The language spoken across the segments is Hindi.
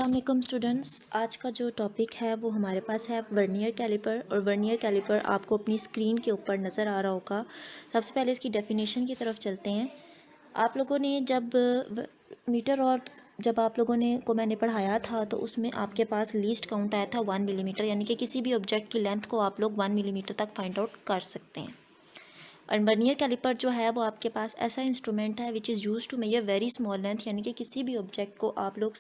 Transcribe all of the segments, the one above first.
अस्सलाम वालेकुम स्टूडेंट्स। आज का जो टॉपिक है वो हमारे पास है वर्नियर कैलिपर। और वर्नियर कैलिपर आपको अपनी स्क्रीन के ऊपर नज़र आ रहा होगा। सबसे पहले इसकी डेफिनेशन की तरफ चलते हैं। आप लोगों ने जब मीटर और जब आप लोगों ने को मैंने पढ़ाया था तो उसमें आपके पास लीस्ट काउंट आया था 1 मिलीमीटर, यानी कि किसी भी ऑब्जेक्ट की लेंथ को आप लोग 1 मिलीमीटर तक फाइंड आउट कर सकते हैं। और वर्नियर कैलिपर जो है वो आपके पास ऐसा इंस्ट्रूमेंट है which is use to measure very small length, यानी कि किसी भी ऑब्जेक्ट को आप लोग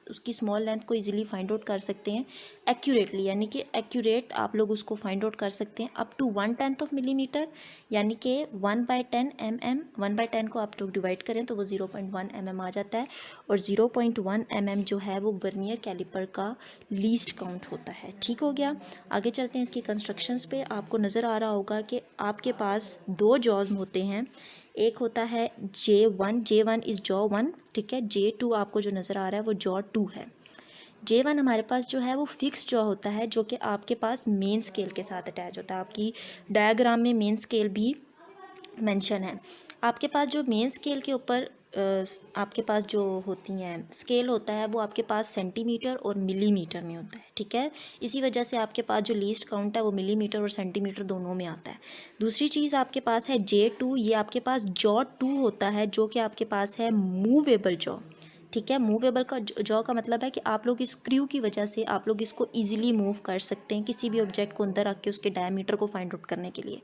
उसकी स्मॉल लेंथ को इजीली फाइंड आउट कर सकते हैं एक्यूरेटली, यानी कि एक्यूरेट आप लोग उसको फाइंड आउट कर सकते हैं अप टू 1/10 ऑफ मिलीमीटर, यानी कि 1/10 mm। 1/10 को आप लोग डिवाइड करें तो वो 0.1 mm आ जाता है। और 0.1 mm जो है वो वर्नियर कैलिपर का लीस्ट काउंट होता है। ठीक हो गया। आगे चलते हैं इसकी कंस्ट्रक्शंस पे। आपको नज़र आ रहा होगा कि आपके पास दो जॉज होते हैं। एक होता है J1 इज़ जॉ 1, ठीक है। J2 आपको जो नज़र आ रहा है वो जॉ 2 है। J1 हमारे पास जो है वो फिक्स जॉ होता है जो कि आपके पास मेन स्केल के साथ अटैच होता है। आपकी डायग्राम में मेन स्केल भी मेंशन है। आपके पास जो मेन स्केल के ऊपर आपके पास जो होती हैं स्केल होता है वो आपके पास सेंटीमीटर और मिलीमीटर में होता है, ठीक है। इसी वजह से आपके पास जो लीस्ट काउंट है वो मिलीमीटर और सेंटीमीटर दोनों में आता है। दूसरी चीज़ आपके पास है J2। ये आपके पास जॉ 2 होता है जो कि आपके पास है मूवेबल जॉ, ठीक है। मूवेबल का जॉ का मतलब है कि आप लोग इस स्क्रू की वजह से आप लोग इसको इजीली मूव कर सकते हैं किसी भी ऑब्जेक्ट को अंदर रख के उसके डायमीटर को फाइंड आउट करने के लिए,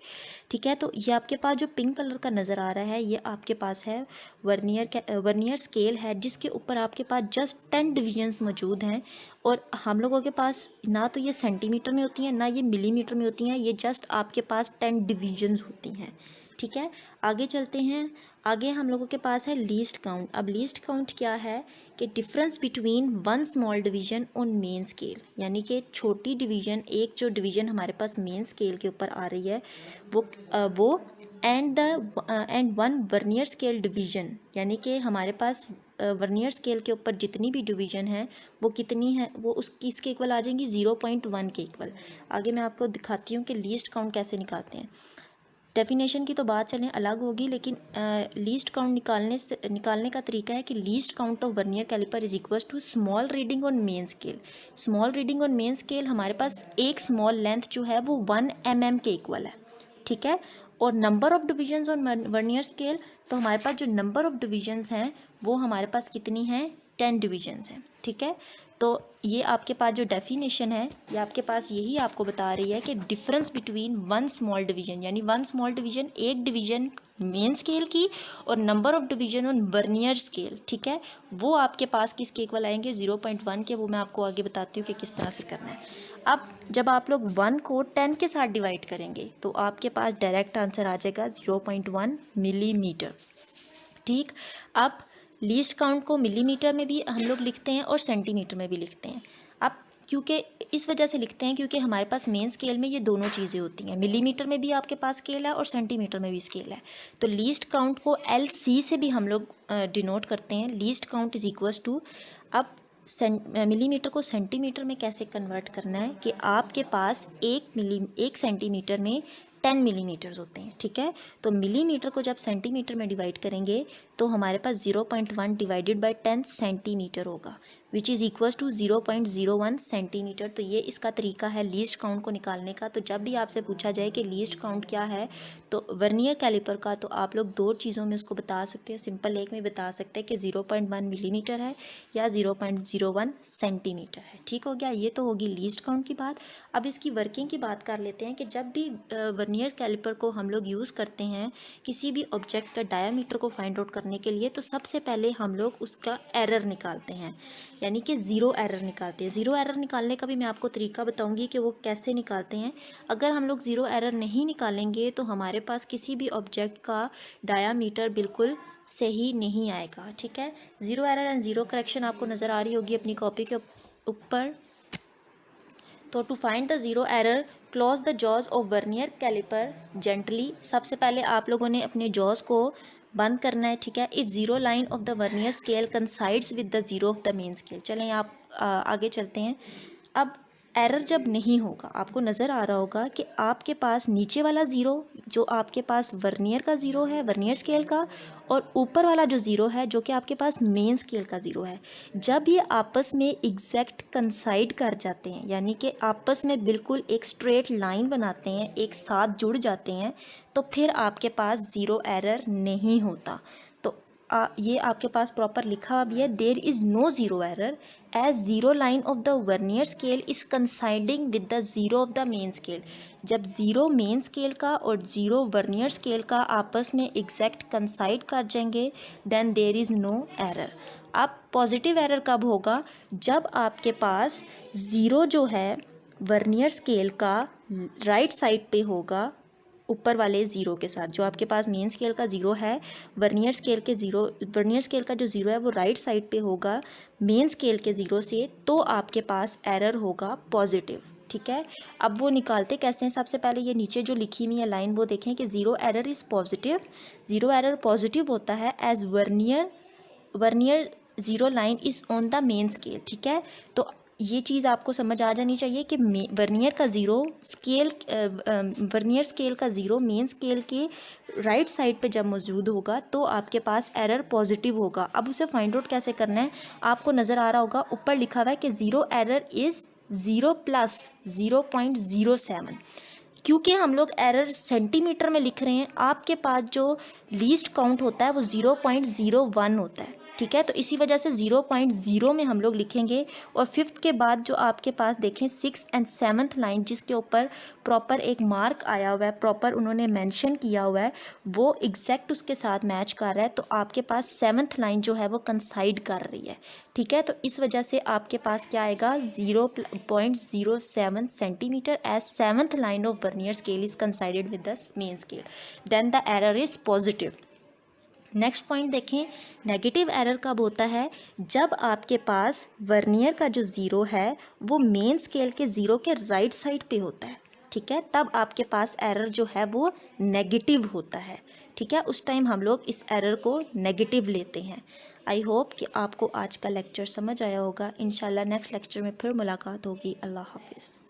ठीक है। तो ये आपके पास जो पिंक कलर का नज़र आ रहा है ये आपके पास है वर्नियर स्केल है जिसके ऊपर आपके पास जस्ट 10 डिवीजन्स मौजूद हैं। और हम लोगों के पास ना तो ये सेंटीमीटर में होती हैं ना ये मिलीमीटर में होती हैं, ये जस्ट आपके पास 10 डिवीजन्स होती हैं, ठीक है। आगे चलते हैं। आगे हम लोगों के पास है लीस्ट काउंट। अब लीस्ट काउंट क्या है कि difference between one small division on main scale, यानी कि छोटी डिवीजन, एक जो डिवीजन हमारे पास मेन स्केल के ऊपर आ रही है वो and one vernier scale division, यानी कि हमारे पास वर्नियर स्केल के ऊपर जितनी भी डिवीजन है वो कितनी है, वो उसकी इसके इक्वल आ जाएंगी 0.1 के इक्वल। आगे मैं आपको दिखाती हूँ कि लीस्ट काउंट कैसे निकालते हैं। डेफिनेशन की तो बात चलें अलग होगी, लेकिन लीस्ट काउंट निकालने का तरीका है कि least count of vernier caliper is equal to small reading on main scale. Small reading on main scale हमारे पास एक स्मॉल लेंथ जो है वो 1 mm के इक्वल है, ठीक है। और number of divisions on vernier scale, तो हमारे पास जो नंबर ऑफ डिविजन्स हैं वो हमारे पास कितनी हैं, 10 डिविजन्स हैं, ठीक है। तो ये आपके पास जो डेफिनेशन है ये आपके पास यही आपको बता रही है कि difference between one small division, यानी वन स्मॉल डिवीजन एक डिवीजन मेन स्केल की और number of division on vernier scale, ठीक है, वो आपके पास किसके इक्वल आएंगे, 0.1 के। वो मैं आपको आगे बताती हूँ कि किस तरह से करना है। अब जब आप लोग 1 को 10 के साथ डिवाइड करेंगे तो आपके पास डायरेक्ट आंसर आ जाएगा 0.1 मिलीमीटर, ठीक। अब लीस्ट काउंट को मिलीमीटर में भी हम लोग लिखते हैं और सेंटीमीटर में भी लिखते हैं। अब क्योंकि इस वजह से लिखते हैं क्योंकि हमारे पास मेन स्केल में ये दोनों चीज़ें होती हैं, मिलीमीटर में भी आपके पास स्केल है और सेंटीमीटर में भी स्केल है। तो लीस्ट काउंट को LC से भी हम लोग डिनोट करते हैं। Least count is equals to, अब मिलीमीटर को सेंटीमीटर में कैसे कन्वर्ट करना है कि आपके पास एक सेंटीमीटर में 10 मिलीमीटर्स होते हैं, ठीक है। तो मिलीमीटर को जब सेंटीमीटर में डिवाइड करेंगे तो हमारे पास 0.1 डिवाइडेड बाय 10 सेंटीमीटर होगा, which is equals to 0.01 centimetre. तो ये इसका तरीका है लीस्ट काउंट को निकालने का। तो जब भी आपसे पूछा जाए कि लीस्ट काउंट क्या है तो वर्नियर कैलिपर का, तो आप लोग दो चीज़ों में उसको बता सकते हैं। सिंपल एक में बता सकते हैं कि 0.1 मिलीमीटर है या 0.01 सेंटीमीटर है, ठीक हो गया। ये तो होगी लीस्ट काउंट की बात। अब इसकी वर्किंग की बात कर लेते हैं कि जब भी वर्नियर कैलिपर को हम लोग यूज़ करते हैं किसी भी ऑब्जेक्ट का डायामीटर को फाइंड आउट करने के लिए, तो सबसे पहले हम लोग उसका एरर निकालते हैं, यानी कि ज़ीरो एरर निकालते हैं। ज़ीरो एरर निकालने का भी मैं आपको तरीका बताऊंगी कि वो कैसे निकालते हैं। अगर हम लोग ज़ीरो एरर नहीं निकालेंगे तो हमारे पास किसी भी ऑब्जेक्ट का डायामीटर बिल्कुल सही नहीं आएगा, ठीक है। Zero error and zero correction आपको नज़र आ रही होगी अपनी कॉपी के ऊपर। तो to find the zero error close the jaws of vernier caliper gently. सबसे पहले आप लोगों ने अपने जॉज को बंद करना है, ठीक है। If zero line of the vernier scale coincides with the zero of the main scale. चलें आप आगे चलते हैं। अब एरर जब नहीं होगा, आपको नज़र आ रहा होगा कि आपके पास नीचे वाला ज़ीरो जो आपके पास वर्नियर का ज़ीरो है, वर्नियर स्केल का, और ऊपर वाला जो ज़ीरो है जो कि आपके पास मेन स्केल का ज़ीरो है, जब ये आपस में एग्जैक्ट कंसाइड कर जाते हैं, यानी कि आपस में बिल्कुल एक स्ट्रेट लाइन बनाते हैं, एक साथ जुड़ जाते हैं, तो फिर आपके पास ज़ीरो एरर नहीं होता। तो ये आपके पास प्रॉपर लिखा भी है, there is no zero error as zero line of the vernier scale is coinciding with the zero of the main scale. जब ज़ीरो मेन स्केल का और ज़ीरो वर्नियर स्केल का आपस में एग्जैक्ट कंसाइड कर जाएंगे, then there is no error. अब पॉजिटिव एरर कब होगा? जब आपके पास ज़ीरो जो है वर्नियर स्केल का राइट साइड पे होगा ऊपर वाले ज़ीरो के साथ। जो आपके पास मेन स्केल का ज़ीरो है, वर्नियर स्केल का जो ज़ीरो है वो राइट साइड पे होगा मेन स्केल के ज़ीरो से, तो आपके पास एरर होगा पॉजिटिव। ठीक है, अब वो निकालते कैसे हैं? सबसे पहले ये नीचे जो लिखी हुई है लाइन वो देखें कि zero error is positive, zero error positive होता है as vernier zero line is on the main scale. ठीक है, तो ये चीज़ आपको समझ आ जानी चाहिए कि वर्नियर का ज़ीरो स्केल वर्नियर स्केल का ज़ीरो मेन स्केल के राइट साइड पे जब मौजूद होगा तो आपके पास एरर पॉजिटिव होगा। अब उसे फाइंड आउट कैसे करना है? आपको नज़र आ रहा होगा ऊपर लिखा हुआ है कि zero error is zero plus 0.07। क्योंकि हम लोग एरर सेंटीमीटर में लिख रहे हैं, आपके पास जो लीस्ट काउंट होता है वो 0.01 होता है। ठीक है, तो इसी वजह से 0.0 में हम लोग लिखेंगे, और फिफ्थ के बाद जो आपके पास देखें 6th एंड 7th लाइन जिसके ऊपर प्रॉपर एक मार्क आया हुआ है, प्रॉपर उन्होंने मेंशन किया हुआ है, वो एग्जैक्ट उसके साथ मैच कर रहा है, तो आपके पास 7th लाइन जो है वो कंसाइड कर रही है। ठीक है, तो इस वजह से आपके पास क्या आएगा? 0.07 centimetre as 7th line of vernier scale is coincided with the main scale, then the error is positive. Next point देखें, नेगेटिव एरर कब होता है? जब आपके पास वर्नियर का जो ज़ीरो है वो मेन स्केल के ज़ीरो के राइट साइड पे होता है। ठीक है, तब आपके पास एरर जो है वो नेगेटिव होता है। ठीक है, उस टाइम हम लोग इस एरर को नेगेटिव लेते हैं। आई होप कि आपको आज का लेक्चर समझ आया होगा। इंशाल्लाह नेक्स्ट लेक्चर में फिर मुलाकात होगी। अल्लाह हाफिज़।